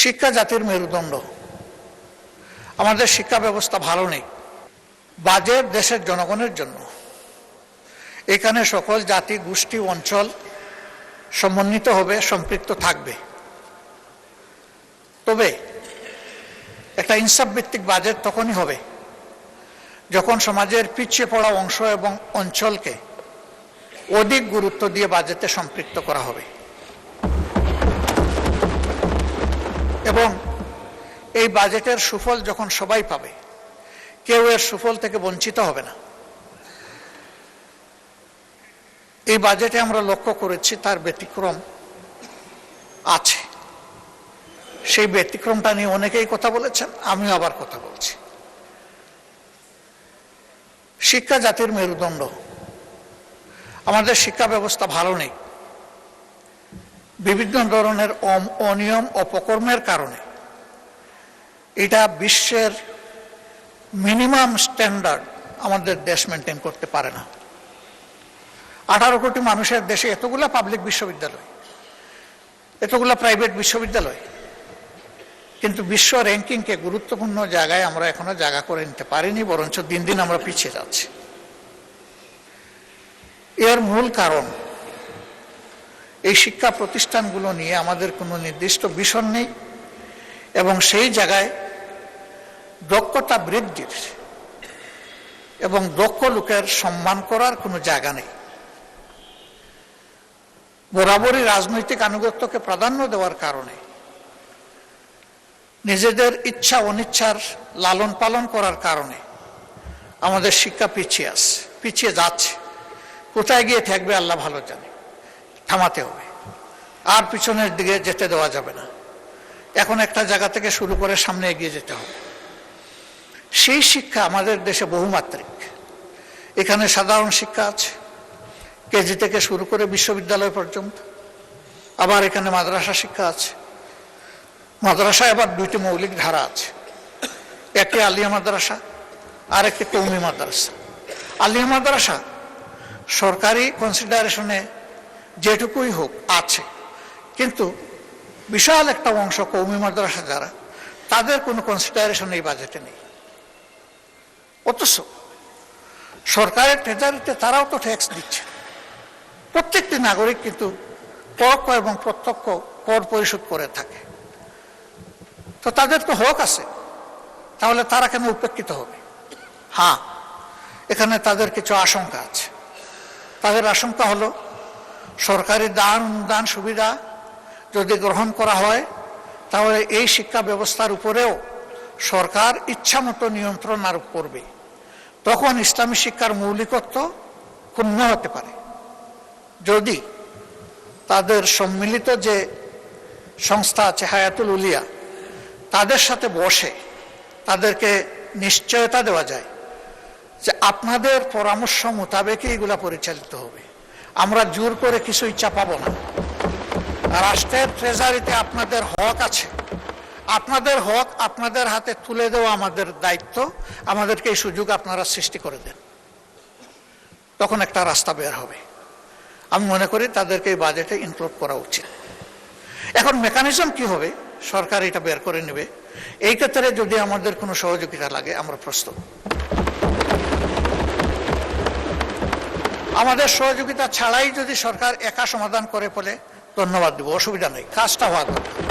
শিক্ষা জাতির মেরুদণ্ড। আমাদের শিক্ষা ব্যবস্থা ভালো নেই। বাজেট দেশের জনগণের জন্য। এখানে সকল জাতি গোষ্ঠী অঞ্চল সমন্বিত হবে, সম্পৃক্ত থাকবে। তবে একটা ইনসাফ ভিত্তিক বাজেট তখনই হবে যখন সমাজের পিছিয়ে পড়া অংশ এবং অঞ্চলকে অধিক গুরুত্ব দিয়ে বাজেটে সম্পৃক্ত করা হবে এবং এই বাজেটের সুফল যখন সবাই পাবে, কেউ এর সুফল থেকে বঞ্চিত হবে না। এই বাজেটে আমরা লক্ষ্য করেছি তার ব্যতিক্রম আছে। সেই ব্যতিক্রমটা নিয়ে অনেকেই কথা বলেছেন, আমিও আবার কথা বলছি। শিক্ষা জাতির মেরুদণ্ড। আমাদের শিক্ষা ব্যবস্থা ভালো নেই। বিভিন্ন ধরনের অনিয়ম অপকর্মের কারণে এটা বিশ্বের মিনিমাম স্ট্যান্ডার্ড আমাদের দেশ মেনটেন করতে পারে না। 18 কোটি মানুষের দেশে এতগুলা পাবলিক বিশ্ববিদ্যালয়, এতগুলা প্রাইভেট বিশ্ববিদ্যালয়, কিন্তু বিশ্ব র্যাঙ্কিংকে গুরুত্বপূর্ণ জায়গায় আমরা এখনো জায়গা করে নিতে পারিনি, বরঞ্চ দিন দিন আমরা পিছিয়ে যাচ্ছি। এর মূল কারণ এই শিক্ষা প্রতিষ্ঠানগুলো নিয়ে আমাদের কোনো নির্দিষ্ট ভিশন নেই এবং সেই জায়গায় দক্ষতা বৃদ্ধির এবং দক্ষ লোকের সম্মান করার কোনো জায়গা নেই। বরাবরই রাজনৈতিক আনুগত্যকে প্রাধান্য দেওয়ার কারণে নিজেদের ইচ্ছা অনিচ্ছার লালন পালন করার কারণে আমাদের শিক্ষা পিছিয়ে যাচ্ছে। কোথায় গিয়ে থাকবে আল্লাহ ভালো জানে। থামাতে হবে, আর পিছনের দিকে যেতে দেওয়া যাবে না। এখন একটা জায়গা থেকে শুরু করে সামনে এগিয়ে যেতে হবে। সেই শিক্ষা আমাদের দেশে বহুমাত্রিক। এখানে সাধারণ শিক্ষা আছে, কেজি থেকে শুরু করে বিশ্ববিদ্যালয় পর্যন্ত। আবার এখানে মাদ্রাসা শিক্ষা আছে। মাদ্রাসায় আবার 2টি মৌলিক ধারা আছে, একটি আলিয়া মাদ্রাসা আর একটি কওমি মাদ্রাসা। আলিয়া মাদ্রাসা সরকারি কনসিডারেশনে যেটুকুই হোক আছে, কিন্তু বিশাল একটা অংশ কওমি মাদ্রাসা যারা, তাদের কোনো কনসিডারেশন এই বাজেটে নেই। অথচ সরকারের ট্রেজারিতে তারাও তো ট্যাক্স দিচ্ছে। প্রত্যেকটি নাগরিক কিন্তু পরোক্ষ এবং প্রত্যক্ষ কর পরিশোধ করে থাকে। তো তাদের তো হক আছে, তাহলে তারা কেন উপেক্ষিত হবে? হ্যাঁ, এখানে তাদের কিছু আশঙ্কা আছে। তাদের আশঙ্কা হলো সরকারি দান সুবিধা যদি গ্রহণ করা হয়, তাহলে এই শিক্ষা ব্যবস্থার উপরেও সরকার ইচ্ছামতো নিয়ন্ত্রণ আরোপ করবে। তখন ইসলামী শিক্ষার মৌলিকত্ব ক্ষুণ্ণ হতে পারে। যদি তাদের সম্মিলিত যে সংস্থা আছে হায়াতুল উলিয়া, তাদের সাথে বসে তাদেরকে নিশ্চয়তা দেওয়া যায় যে আপনাদের পরামর্শ মোতাবেকই এগুলা পরিচালিত হবে, আমরা জোর করে কিছু ইচ্ছা পাবো না। রাষ্ট্রের ট্রেজারিতে আপনাদের হক আছে, আপনাদের হক আপনাদের হাতে তুলে দেওয়া আমাদের দায়িত্ব, আমাদেরকে এই সুযোগ আপনারা সৃষ্টি করে দেন। তখন একটা রাস্তা বের হবে। আমি মনে করি তাদেরকে এই বাজেটে ইনক্লুড করা উচিত। এখন মেকানিজম কি হবে, সরকার এটা বের করে নেবে। এই ক্ষেত্রে যদি আমাদের কোনো সহযোগিতা লাগে, আমরা প্রস্তুত। আমাদের সহযোগিতা ছাড়াই যদি সরকার একা সমাধান করে বলে, ধন্যবাদ দেব, অসুবিধা নেই, কাজটা হওয়া দরকার।